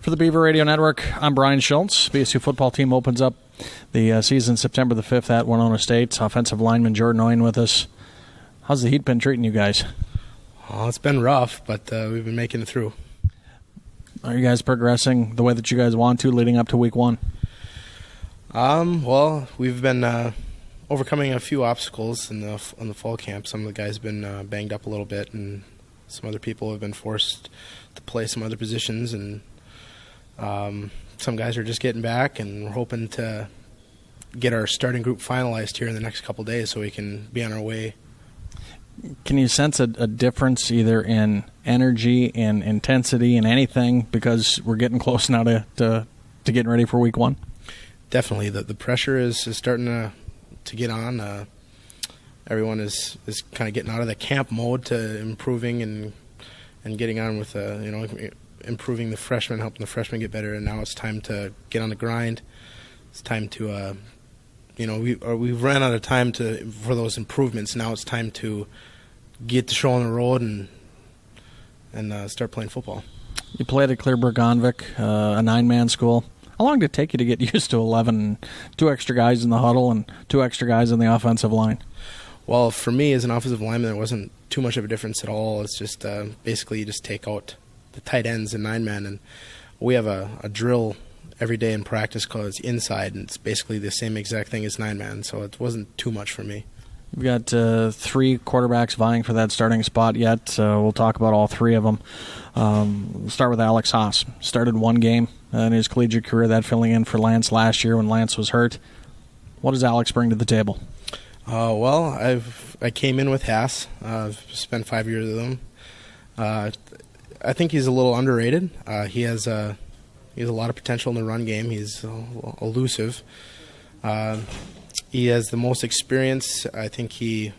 For the Beaver Radio Network, I'm Brian Schultz. BSU football team opens up the season September the 5th at Winona State. Offensive lineman Jordan Oien with us. How's the heat been treating you guys? Oh, it's been rough, but we've been making it through. Are you guys progressing the way that you guys want to leading up to week one? Well, we've been overcoming a few obstacles in the fall camp. Some of the guys have been banged up a little bit, and some other people have been forced to play some other positions, and some guys are just getting back, and we're hoping to get our starting group finalized here in the next couple of days so we can be on our way. Can you sense a difference either in energy and intensity and anything because we're getting close now to getting ready for week one? Definitely. The pressure is starting to get on. Everyone is kind of getting out of the camp mode to improving and getting on with improving the freshmen, helping the freshmen get better, and now it's time to get on the grind. It's time to, we've ran out of time for those improvements. Now it's time to get the show on the road and start playing football. You played at Clearbrook-Gonvick, a 9-man school. How long did it take you to get used to 11, 2 extra guys in the huddle and 2 extra guys in the offensive line? Well, for me as an offensive lineman, there wasn't too much of a difference at all. It's just basically you just take out the tight ends and 9-man, and we have a drill every day in practice called inside, and it's basically the same exact thing as 9-man, so it wasn't too much for me. We've got 3 quarterbacks vying for that starting spot yet. We'll talk about all 3 of them. We'll start with Alex Haas. Started 1 game in his collegiate career, that filling in for Lance last year when Lance was hurt. What does Alex bring to the table? Well, I came in with Haas. I've spent 5 years with him. I think he's a little underrated. He has a lot of potential in the run game. He's elusive. He has the most experience. I think he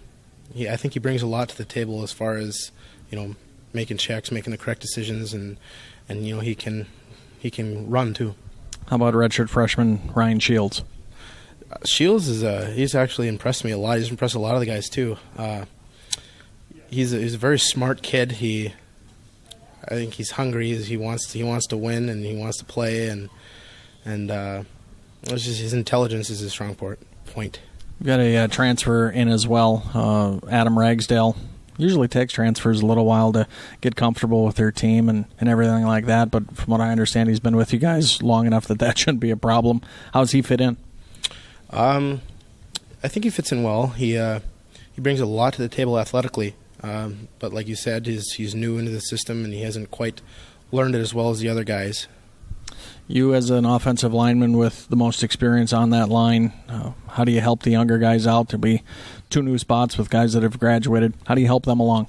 brings a lot to the table as far as making checks, making the correct decisions, and he can run too. How about redshirt freshman Ryan Shields? Shields he's actually impressed me a lot. He's impressed a lot of the guys too. He's a very smart kid. I think he's hungry. He wants to win, and he wants to play, and it's just his intelligence is his strong point. We've got a transfer in as well, Adam Ragsdale. Usually takes transfers a little while to get comfortable with their team and everything like that, but from what I understand, he's been with you guys long enough that shouldn't be a problem. How does he fit in? I think he fits in well. He brings a lot to the table athletically. But like you said, he's new into the system, and he hasn't quite learned it as well as the other guys. You, as an offensive lineman with the most experience on that line, how do you help the younger guys out? There'll be 2 new spots with guys that have graduated. How do you help them along?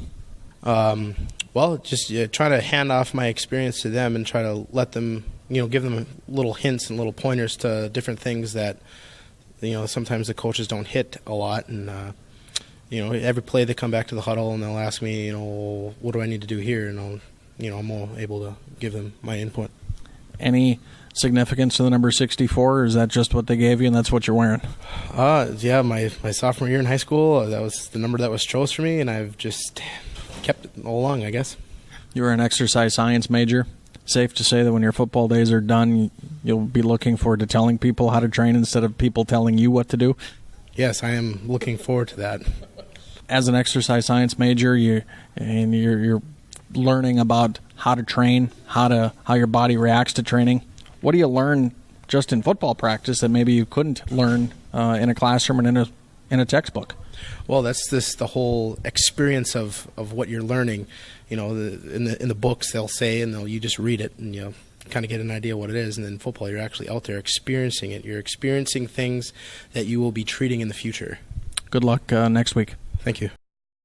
Well, just try to hand off my experience to them and try to let them, give them little hints and little pointers to different things that, sometimes the coaches don't hit a lot, and every play they come back to the huddle and they'll ask me, what do I need to do here? And I'm all able to give them my input. Any significance to the number 64, or is that just what they gave you and that's what you're wearing? Yeah, my sophomore year in high school, that was the number that was chose for me, and I've just kept it all along, I guess. You were an exercise science major. Safe to say that when your football days are done, you'll be looking forward to telling people how to train instead of people telling you what to do? Yes, I am looking forward to that. As an exercise science major, you're learning about how to train, how your body reacts to training. What do you learn just in football practice that maybe you couldn't learn in a classroom and in a textbook? Well, that's the whole experience of what you're learning. In the books they'll say, and you just read it and kind of get an idea what it is. And in football, you're actually out there experiencing it. You're experiencing things that you will be treating in the future. Good luck next week. Thank you.